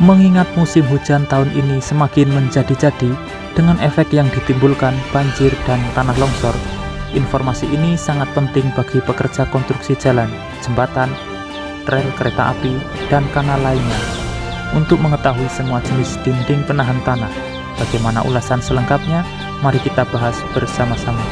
Mengingat musim hujan tahun ini semakin menjadi-jadi dengan efek yang ditimbulkan banjir dan tanah longsor, informasi ini sangat penting bagi pekerja konstruksi jalan, jembatan, rel kereta api, dan kanal lainnya. Untuk mengetahui semua jenis dinding penahan tanah, bagaimana ulasan selengkapnya? Mari kita bahas bersama-sama.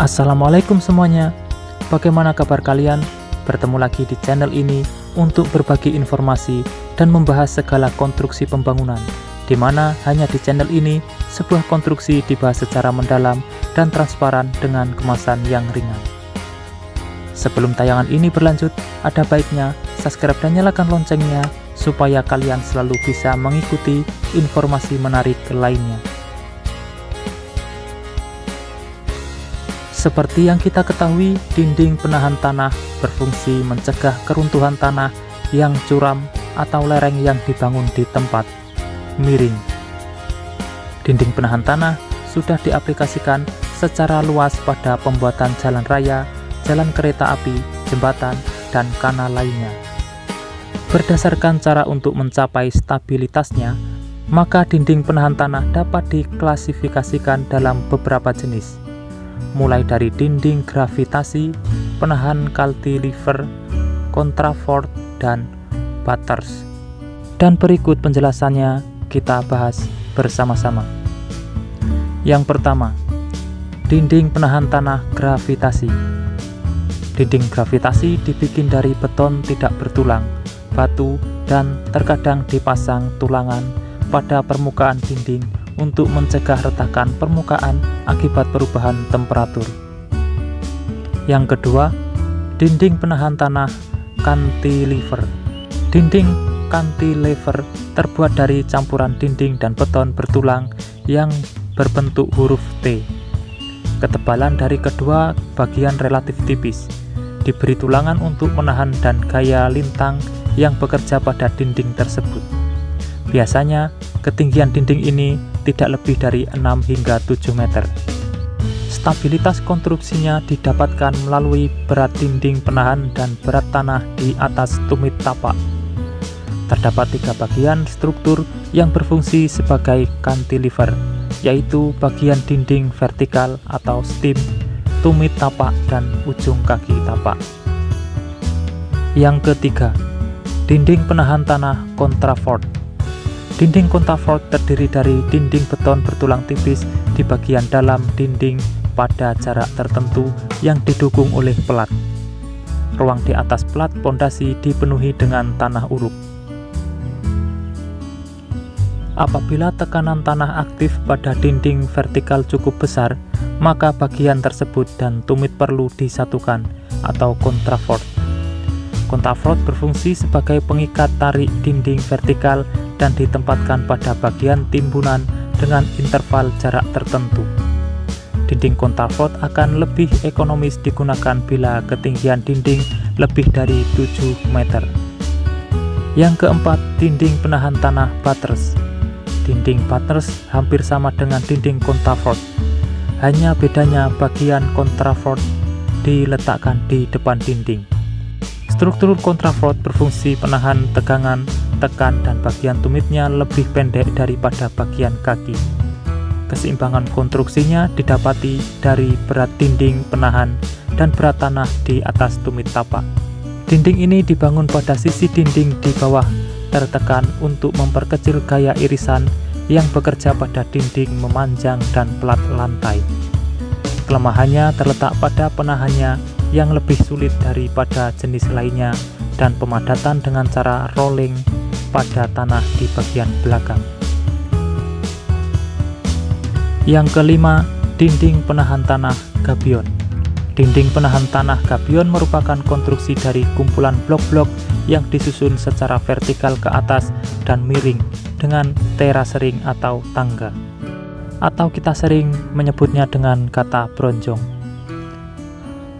Assalamualaikum semuanya. Bagaimana kabar kalian? Bertemu lagi di channel ini untuk berbagi informasi dan membahas segala konstruksi pembangunan, di mana hanya di channel ini sebuah konstruksi dibahas secara mendalam dan transparan dengan kemasan yang ringan. Sebelum tayangan ini berlanjut, ada baiknya subscribe dan nyalakan loncengnya supaya kalian selalu bisa mengikuti informasi menarik lainnya. Seperti yang kita ketahui, dinding penahan tanah berfungsi mencegah keruntuhan tanah yang curam atau lereng yang dibangun di tempat miring. Dinding penahan tanah sudah diaplikasikan secara luas pada pembuatan jalan raya, jalan kereta api, jembatan, dan kanal lainnya. Berdasarkan cara untuk mencapai stabilitasnya, maka dinding penahan tanah dapat diklasifikasikan dalam beberapa jenis, mulai dari dinding gravitasi, penahan cantilever, contrafort, dan butters. Dan berikut penjelasannya kita bahas bersama-sama. Yang pertama, dinding penahan tanah gravitasi. Dinding gravitasi dibikin dari beton tidak bertulang, batu, dan terkadang dipasang tulangan pada permukaan dinding untuk mencegah retakan permukaan akibat perubahan temperatur. Yang kedua, dinding penahan tanah cantilever. Dinding cantilever terbuat dari campuran dinding dan beton bertulang yang berbentuk huruf T. Ketebalan dari kedua bagian relatif tipis, diberi tulangan untuk menahan dan gaya lintang yang bekerja pada dinding tersebut. Biasanya, ketinggian dinding ini tidak lebih dari 6 hingga 7 meter. Stabilitas konstruksinya didapatkan melalui berat dinding penahan dan berat tanah di atas tumit tapak. Terdapat 3 bagian struktur yang berfungsi sebagai cantilever, yaitu bagian dinding vertikal atau stem, tumit tapak, dan ujung kaki tapak. Yang ketiga, dinding penahan tanah contrafort. Dinding contrafort terdiri dari dinding beton bertulang tipis di bagian dalam dinding pada jarak tertentu yang didukung oleh pelat. Ruang di atas pelat pondasi dipenuhi dengan tanah uruk. Apabila tekanan tanah aktif pada dinding vertikal cukup besar, maka bagian tersebut dan tumit perlu disatukan atau contrafort. Contrafort berfungsi sebagai pengikat tarik dinding vertikal dan ditempatkan pada bagian timbunan dengan interval jarak tertentu. Dinding contrafort akan lebih ekonomis digunakan bila ketinggian dinding lebih dari 7 meter. Yang keempat, dinding penahan tanah butters. Dinding butters hampir sama dengan dinding contrafort, hanya bedanya bagian contrafort diletakkan di depan dinding. Struktur contrafort berfungsi penahan tegangan, tekan, dan bagian tumitnya lebih pendek daripada bagian kaki. Keseimbangan konstruksinya didapati dari berat dinding penahan dan berat tanah di atas tumit tapak. Dinding ini dibangun pada sisi dinding di bawah tertekan untuk memperkecil gaya irisan yang bekerja pada dinding memanjang dan pelat lantai. Kelemahannya terletak pada penahannya yang lebih sulit daripada jenis lainnya dan pemadatan dengan cara rolling pada tanah di bagian belakang. Yang kelima, dinding penahan tanah gabion. Dinding penahan tanah gabion merupakan konstruksi dari kumpulan blok-blok yang disusun secara vertikal ke atas dan miring dengan terasering atau tangga, atau kita sering menyebutnya dengan kata bronjong.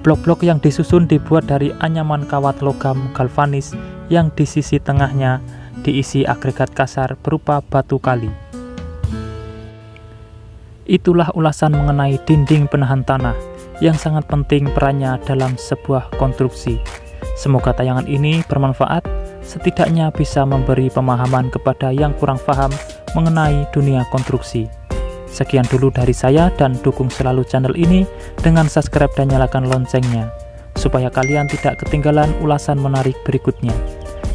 Blok-blok yang disusun dibuat dari anyaman kawat logam galvanis yang di sisi tengahnya diisi agregat kasar berupa batu kali. Itulah ulasan mengenai dinding penahan tanah yang sangat penting perannya dalam sebuah konstruksi. Semoga tayangan ini bermanfaat, setidaknya bisa memberi pemahaman kepada yang kurang paham mengenai dunia konstruksi. Sekian dulu dari saya, dan dukung selalu channel ini dengan subscribe dan nyalakan loncengnya, supaya kalian tidak ketinggalan ulasan menarik berikutnya.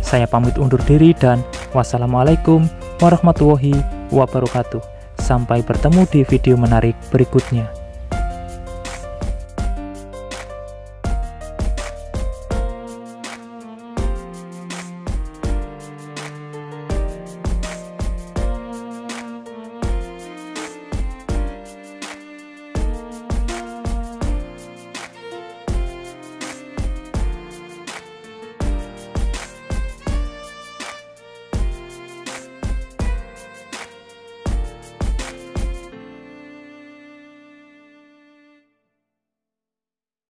Saya pamit undur diri dan wassalamualaikum warahmatullahi wabarakatuh. Sampai bertemu di video menarik berikutnya.